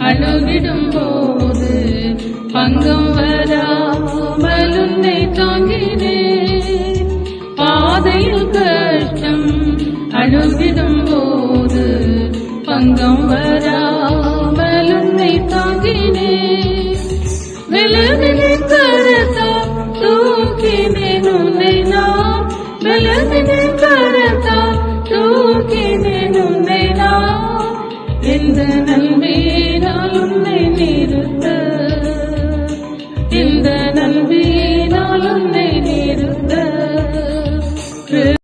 அழுகிடும் போது பங்கம் வராமல் உன்னை தாங்கினேன். பாதையில் கஷ்டம் அழுகிடும் போது பங்கம் வராமல் உன்னை தாங்கினேன். விலகினின் கரத்தா தூக்கினேன் உன்னை நான், விலகினின் கரத்தா தூக்கினேன் உன்னை நான். எந்த நல்வேனால் உன்னை நிறுத்த